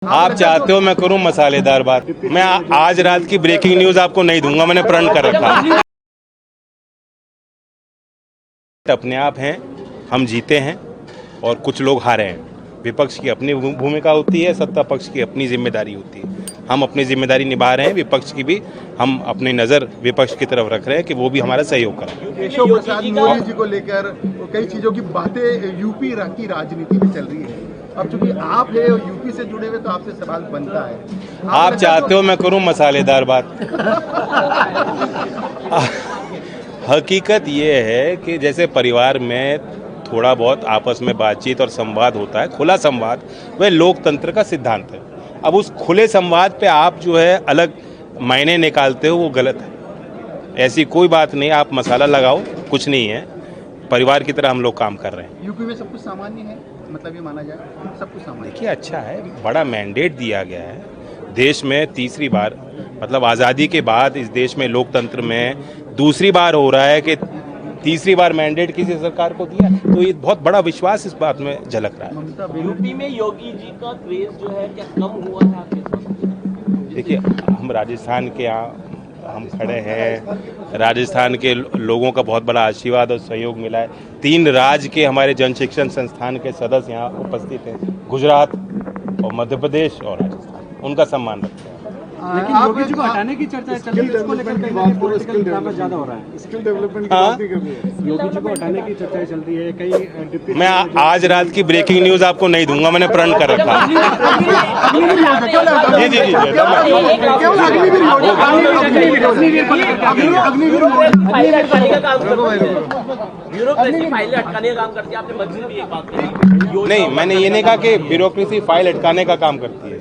आप चाहते हो मैं करूं मसालेदार बात। मैं आज रात की ब्रेकिंग न्यूज आपको नहीं दूंगा, मैंने प्रण कर रखा। अपने आप हैं, हम जीते हैं और कुछ लोग हारे हैं। विपक्ष की अपनी भूमिका होती है, सत्ता पक्ष की अपनी जिम्मेदारी होती है। हम अपनी जिम्मेदारी निभा रहे हैं, विपक्ष की भी हम अपनी नज़र विपक्ष की तरफ रख रहे हैं कि वो भी हमारा सहयोग करें। केशव प्रसाद मौर्य जी को लेकर कई चीजों की बातें यूपी की राजनीति में चल रही है। अब चूंकि आप है और यूपी से जुड़े हुए, तो आपसे सवाल बनता है। आप चाहते हो मैं करूं मसालेदार बात। हकीकत ये है कि जैसे परिवार में थोड़ा बहुत आपस में बातचीत और संवाद होता है, खुला संवाद, वह लोकतंत्र का सिद्धांत है। अब उस खुले संवाद पे आप जो है अलग मायने निकालते हो, वो गलत है। ऐसी कोई बात नहीं, आप मसाला लगाओ, कुछ नहीं है। परिवार की तरह हम लोग काम कर रहे हैं। यूपी में सब कुछ सामान्य है, मतलब ये माना जाए सब कुछ सामान्य। देखिए, अच्छा है, बड़ा मैंडेट दिया गया है। देश में तीसरी बार, मतलब आज़ादी के बाद इस देश में लोकतंत्र में दूसरी बार हो रहा है कि तीसरी बार मैंडेट किसी सरकार को दिया, तो ये बहुत बड़ा विश्वास इस बात में झलक रहा है। यूपी में योगी जी का क्रेज जो है क्या कम हुआ है आपके साथ? देखिए, हम राजस्थान के यहाँ हम खड़े हैं, राजस्थान के लोगों का बहुत बड़ा आशीर्वाद और सहयोग मिला है। 3 राज्य के हमारे जन शिक्षण संस्थान के सदस्य यहाँ उपस्थित हैं, गुजरात और मध्य प्रदेश और राजस्थान, उनका सम्मान रखते हैं। लेकिन योगी जी को हटाने की चर्चा चल रही है, इसको लेकर कहीं ना कहीं पॉलिटिकल ड्रामा ज्यादा हो रहा है। स्किल डेवलपमेंट की बात भी कर रही है, योगी जी को हटाने की चर्चा चल रही है। कई मैं आज रात की ब्रेकिंग न्यूज आपको नहीं दूंगा, मैंने प्रण कर रखा। जी जी जी नहीं, मैंने ये नहीं कहा कि ब्यूरोक्रेसी फाइल अटकाने का काम करती है,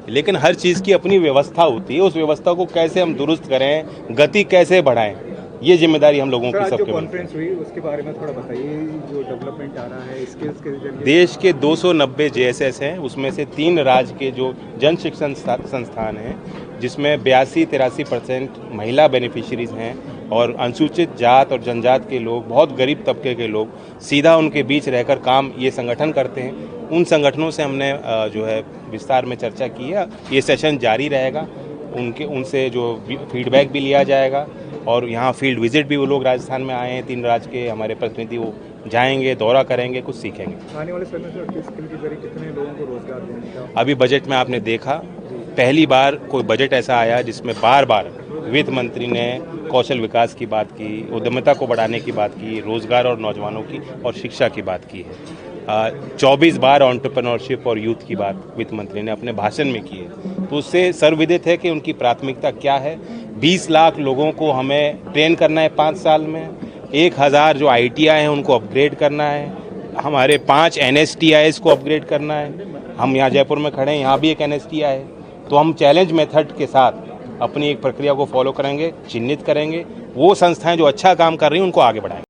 लेकिन हर चीज़ की अपनी व्यवस्था होती है। उस व्यवस्था को कैसे हम दुरुस्त करें, गति कैसे बढ़ाएं, ये जिम्मेदारी हम लोगों की सबके। कॉन्फ्रेंस हुई, उसके बारे में थोड़ा बताइए। जो डेवलपमेंट आ रहा है स्किल्स के जरिए, देश के 290 JSS हैं, उसमें से 3 राज्य के जो जन शिक्षण संस्थान हैं, जिसमें 82-83% महिला बेनिफिशरीज हैं और अनुसूचित जात और जनजात के लोग, बहुत गरीब तबके के लोग सीधा उनके बीच रहकर काम ये संगठन करते हैं। उन संगठनों से हमने जो है विस्तार में चर्चा की है। ये सेशन जारी रहेगा, उनसे जो फीडबैक भी लिया जाएगा और यहाँ फील्ड विजिट भी वो लोग राजस्थान में आए हैं, 3 राज्य के हमारे प्रतिनिधि, वो जाएंगे, दौरा करेंगे, कुछ सीखेंगे। आने वाले समय में स्किल के जरिए कितने लोगों को रोजगार देने का? अभी बजट में आपने देखा, पहली बार कोई बजट ऐसा आया जिसमें बार बार वित्त मंत्री ने कौशल विकास की बात की, उद्यमिता को बढ़ाने की बात की, रोजगार और नौजवानों की और शिक्षा की बात की है। 24 बार एंटरप्रेन्योरशिप और यूथ की बात वित्त मंत्री ने अपने भाषण में की है। तो उससे सर्वविदित है कि उनकी प्राथमिकता क्या है। 20 लाख लोगों को हमें ट्रेन करना है 5 साल में। 1000 जो ITI हैं उनको अपग्रेड करना है। हमारे 5 NSTIs को अपग्रेड करना है। हम यहाँ जयपुर में खड़े हैं, यहाँ भी एक NSTI है। तो हम चैलेंज मेथड के साथ अपनी एक प्रक्रिया को फॉलो करेंगे, चिन्हित करेंगे, वो संस्थाएं जो अच्छा काम कर रही हैं उनको आगे बढ़ाएंगे।